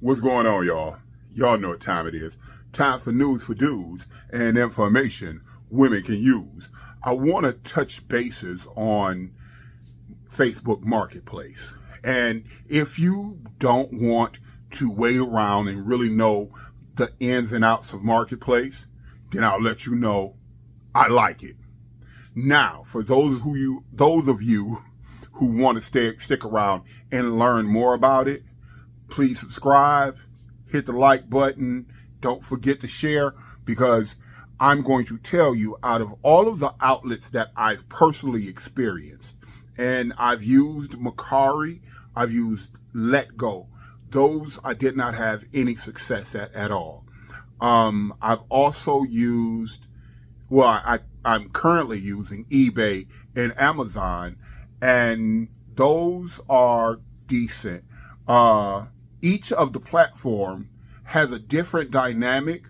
What's going on, y'all? Y'all know what time it is. Time for news for dudes and information women can use. I want to touch bases on Facebook Marketplace. And if you don't want to wait around and really know the ins and outs of Marketplace, then I'll let you know I like it. Now, for those of you who want to stick around and learn more about it, please subscribe, hit the like button. Don't forget to share, because I'm going to tell you, out of all of the outlets that I've personally experienced, and I've used Mercari, I've used Letgo, those I did not have any success at all. I've also used, I'm currently using eBay and Amazon, and those are decent. Each of the platform has a different dynamic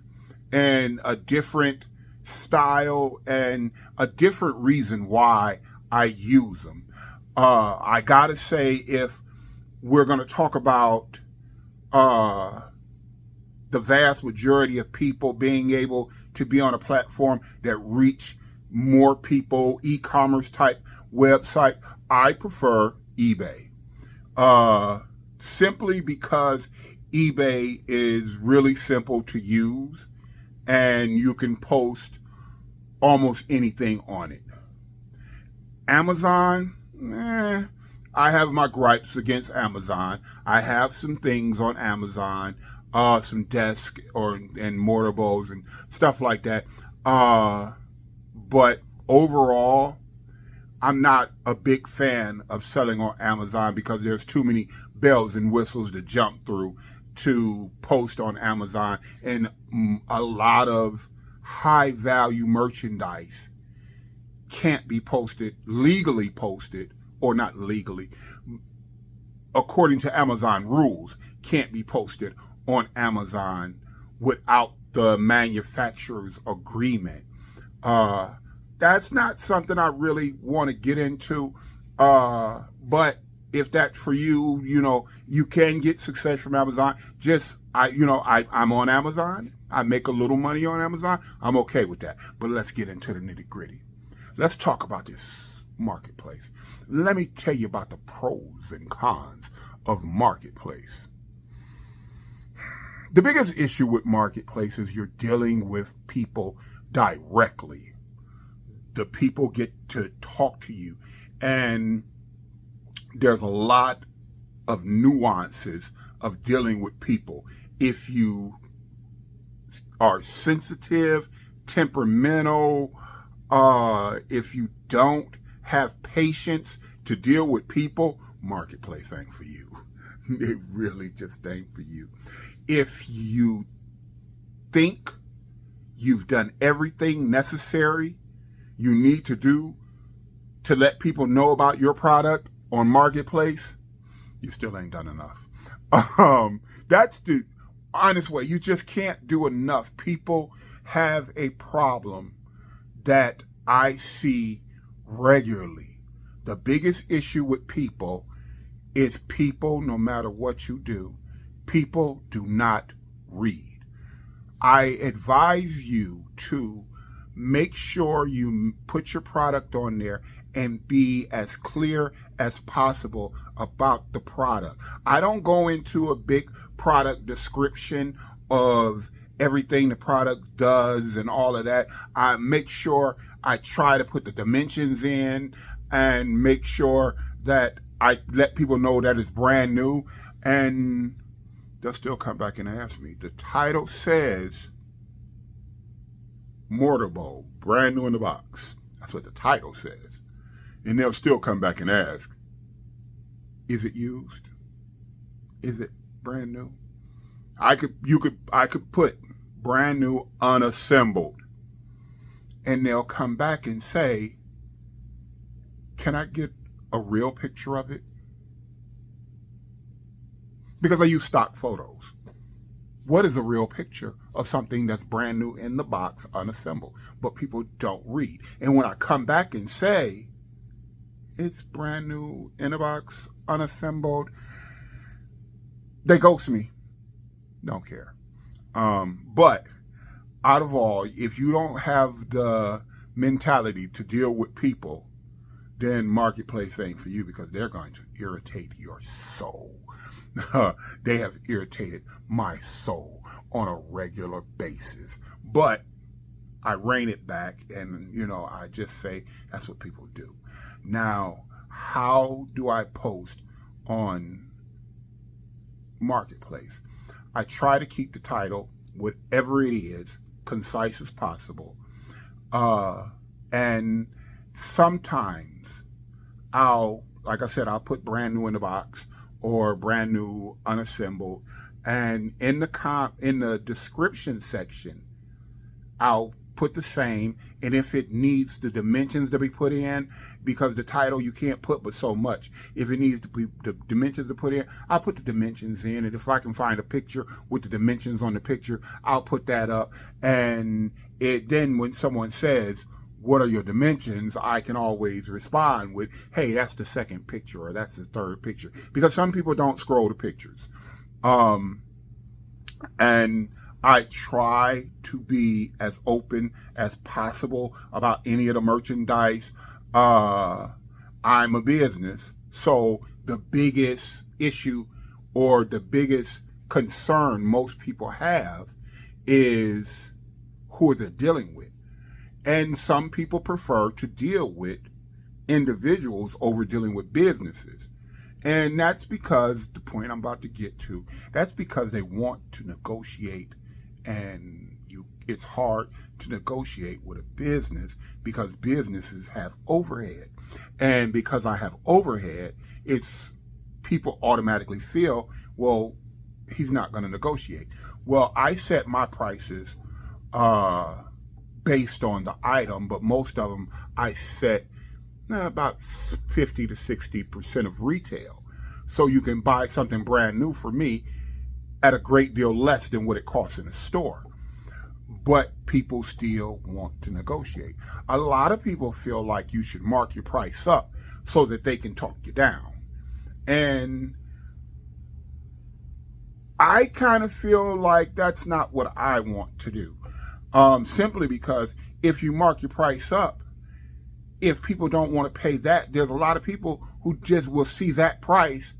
and a different style and a different reason why I use them. I gotta say, if we're gonna talk about the vast majority of people being able to be on a platform that reach more people, e-commerce type website, I prefer eBay. Simply because eBay is really simple to use and you can post almost anything on it. Amazon, I have my gripes against Amazon. I have some things on Amazon, some desk and mortar bowls and stuff like that. But overall, I'm not a big fan of selling on Amazon because there's too many bells and whistles to jump through to post on Amazon, and a lot of high value merchandise can't be legally posted, or not legally, according to Amazon rules, can't be posted on Amazon without the manufacturer's agreement. That's not something I really want to get into, but if that's for you, you can get success from Amazon. I'm on Amazon. I make a little money on Amazon. I'm okay with that. But let's get into the nitty gritty. Let's talk about this marketplace. Let me tell you about the pros and cons of marketplace. The biggest issue with marketplace is you're dealing with people directly. The people get to talk to you, and there's a lot of nuances of dealing with people. If you are sensitive, temperamental, if you don't have patience to deal with people, marketplace ain't for you. It really just ain't for you. If you think you've done everything necessary you need to do to let people know about your product on marketplace, you still ain't done enough. That's the honest way. You just can't do enough. People have a problem that I see regularly. The biggest issue with people is people, no matter what you do, people do not read. I advise you to make sure you put your product on there and be as clear as possible about the product. I don't go into a big product description of everything the product does and all of that. I make sure I try to put the dimensions in and make sure that I let people know that it's brand new, and they'll still come back and ask me. The title says mortar bowl, brand new in the box. That's what the title says. And they'll still come back and ask, is it used? Is it brand new? I could put brand new unassembled, and they'll come back and say, can I get a real picture of it? Because I use stock photos. What is a real picture of something that's brand new in the box, unassembled? But people don't read. And when I come back and say, it's brand new in a box, unassembled, they ghost me. Don't care. But out of all, if you don't have the mentality to deal with people, then marketplace ain't for you, because they're going to irritate your soul. They have irritated my soul on a regular basis. But I rein it back, and I just say that's what people do. Now, how do I post on marketplace? I try to keep the title, whatever it is, concise as possible. And sometimes like I said, I'll put brand new in the box or brand new unassembled. And in the description section, I'll put the same. And if it needs the dimensions to be put in, because the title you can't put but so much, if it needs to be the dimensions to put in, I'll put the dimensions in. And if I can find a picture with the dimensions on the picture, I'll put that up. And then when someone says, what are your dimensions, I can always respond with, hey, that's the second picture, or that's the third picture, because some people don't scroll the pictures. And I try to be as open as possible about any of the merchandise. I'm a business, so the biggest issue or the biggest concern most people have is who they're dealing with. And some people prefer to deal with individuals over dealing with businesses. And that's because, the point I'm about to get to, that's because they want to negotiate, and it's hard to negotiate with a business because businesses have overhead. And because I have overhead, people automatically feel, well, he's not going to negotiate. Well, I set my prices based on the item, but most of them I set about 50 to 60% of retail. So you can buy something brand new for me at a great deal less than what it costs in a store. But people still want to negotiate. A lot of people feel like you should mark your price up so that they can talk you down. And I kind of feel like that's not what I want to do. Simply because if you mark your price up, if people don't want to pay that, there's a lot of people who just will see that price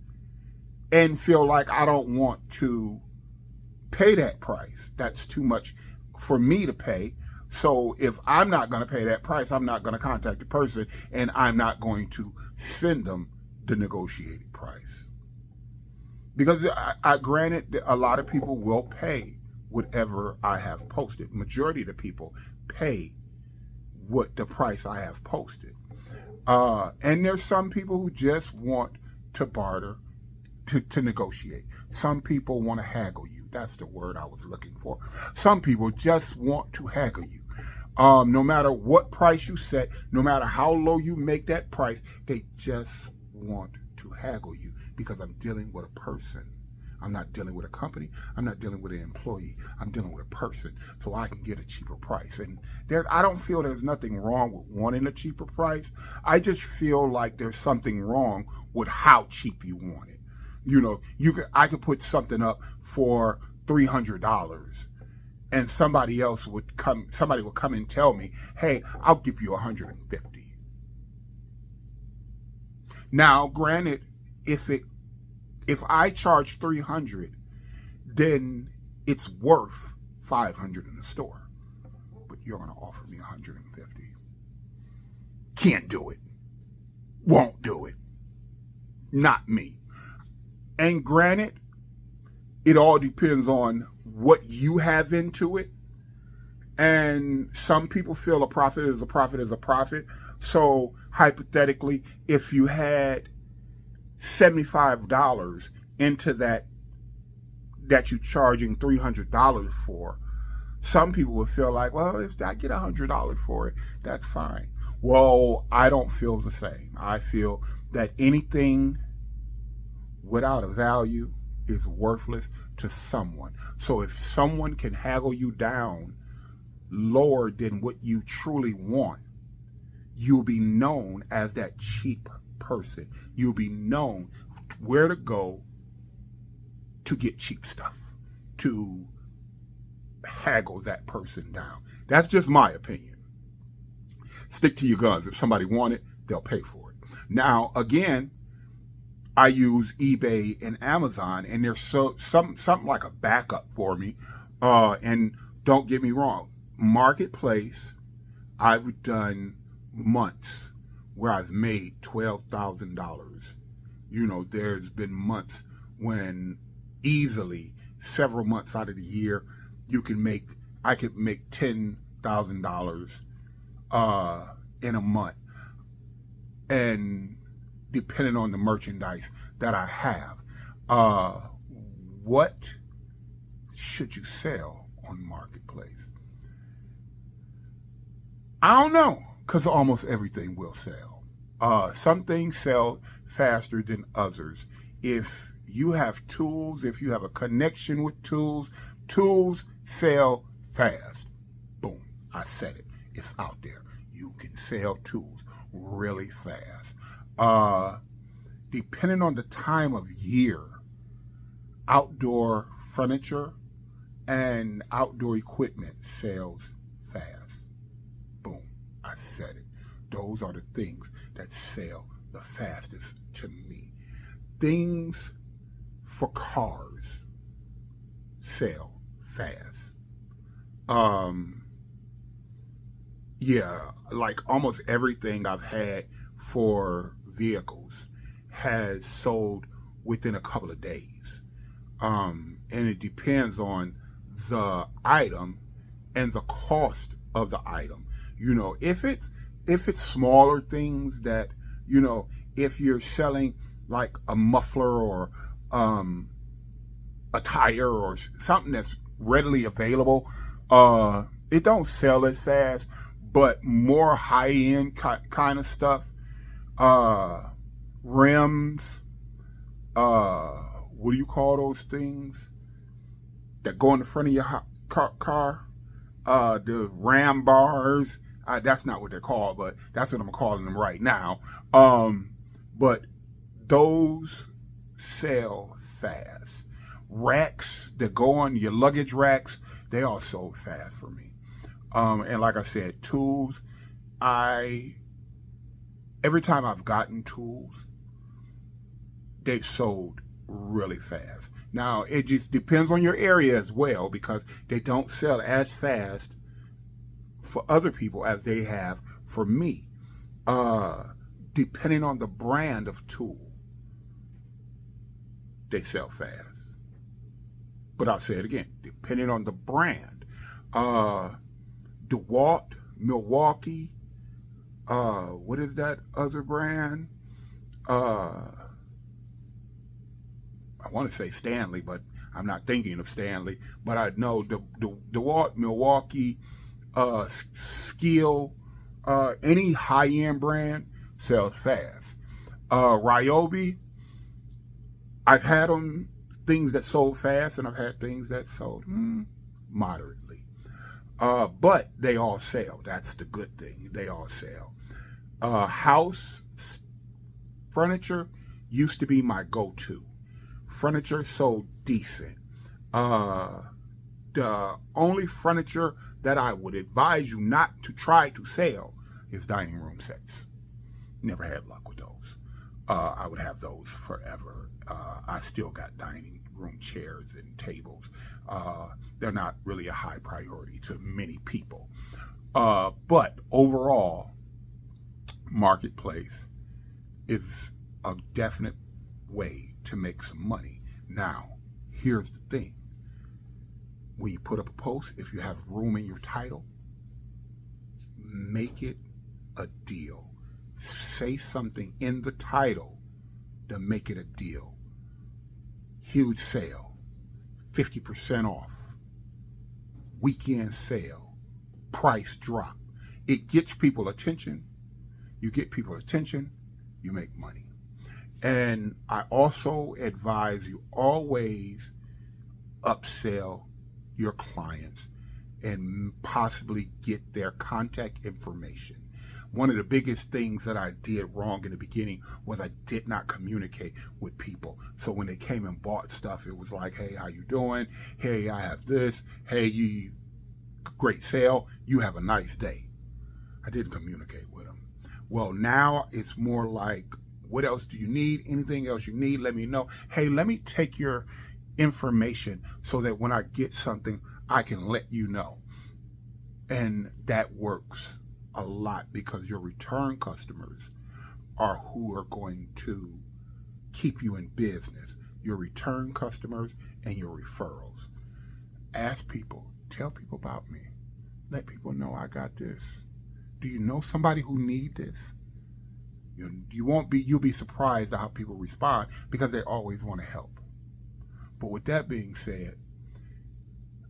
and feel like, I don't want to pay that price. That's too much for me to pay. So if I'm not going to pay that price, I'm not going to contact the person, and I'm not going to send them the negotiated price. Because granted, a lot of people will pay whatever I have posted. Majority of the people pay what the price I have posted. And there's some people who just want to barter, to negotiate. Some people want to haggle you. That's the word I was looking for. Some people just want to haggle you. No matter what price you set, no matter how low you make that price, they just want to haggle you, because I'm dealing with a person. I'm not dealing with a company. I'm not dealing with an employee. I'm dealing with a person, so I can get a cheaper price. And I don't feel there's nothing wrong with wanting a cheaper price. I just feel like there's something wrong with how cheap you want it. I could put something up for $300, and somebody would come and tell me, hey, I'll give you $150. Now, granted, if I charge $300, then it's worth $500 in the store. But you're going to offer me $150. Can't do it. Won't do it. Not me. And granted, it all depends on what you have into it. And some people feel a profit is a profit is a profit. So hypothetically, if you had $75 into that you're charging $300 for, some people would feel like, well, if I get $100 for it, that's fine. Well, I don't feel the same. I feel that anything without a value is worthless to someone. So if someone can haggle you down lower than what you truly want, you'll be known as that cheap person. You'll be known where to go to get cheap stuff. to haggle that person down. That's just my opinion. Stick to your guns. If somebody wants it, they'll pay for it. Now, again, I use eBay and Amazon, and there's something like a backup for me. And don't get me wrong, Marketplace, I've done months where I've made $12,000. You know, there's been months when easily several months out of the year I could make $10,000 in a month, and depending on the merchandise that I have. What should you sell on Marketplace? I don't know, because almost everything will sell. Some things sell faster than others. If you have tools, if you have a connection with tools, tools sell fast. Boom, I said it. It's out there. You can sell tools really fast. Depending on the time of year, outdoor furniture and outdoor equipment sells fast. Boom, I said it. Those are the things that sell the fastest to me. Things for cars sell fast. Yeah, like almost everything I've had for vehicles has sold within a couple of days. And it depends on the item and the cost of the item. You know, if it's smaller things that, you know, if you're selling like a muffler or a tire or something that's readily available, it don't sell as fast. But more high-end kind of stuff, rims, what do you call those things that go in the front of your car? The ram bars. That's not what they're called, but that's what I'm calling them right now. But those sell fast. Racks that go on your luggage racks, they all sold fast for me. And like I said, tools, every time I've gotten tools, they've sold really fast. Now, it just depends on your area as well, because they don't sell as fast for other people as they have for me. Depending on the brand of tool, they sell fast. But I'll say it again, depending on the brand. DeWalt, Milwaukee, what is that other brand? I want to say Stanley, but I'm not thinking of Stanley. But I know the DeWalt, Milwaukee, Skil, any high-end brand sells fast. Ryobi, I've had them, things that sold fast, and I've had things that sold moderately. But they all sell. That's the good thing. They all sell. House furniture used to be my go-to. Furniture sold decent. The only furniture that I would advise you not to try to sell is dining room sets. Never had luck with those. I would have those forever. I still got dining room chairs and tables. They're not really a high priority to many people. But overall, Marketplace is a definite way to make some money. Now, here's the thing. When you put up a post, if you have room in your title, make it a deal. Say something in the title to make it a deal. Huge sale, 50% off, weekend sale, price drop. It gets people attention. You get people attention, you make money. And I also advise you always upsell your clients and possibly get their contact information. One of the biggest things that I did wrong in the beginning was I did not communicate with people. So when they came and bought stuff, it was like, hey, how you doing? Hey, I have this. Hey, you, great sale. You have a nice day. I didn't communicate with them. Well, now it's more like, what else do you need? Anything else you need? Let me know. Hey, let me take your information so that when I get something, I can let you know. And that works a lot because your return customers are who are going to keep you in business. Your return customers and your referrals. Ask people, tell people about me. Let people know I got this. Do you know somebody who needs this? You'll be surprised at how people respond because they always want to help. But with that being said,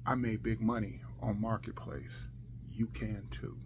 I made big money on Marketplace. You can too.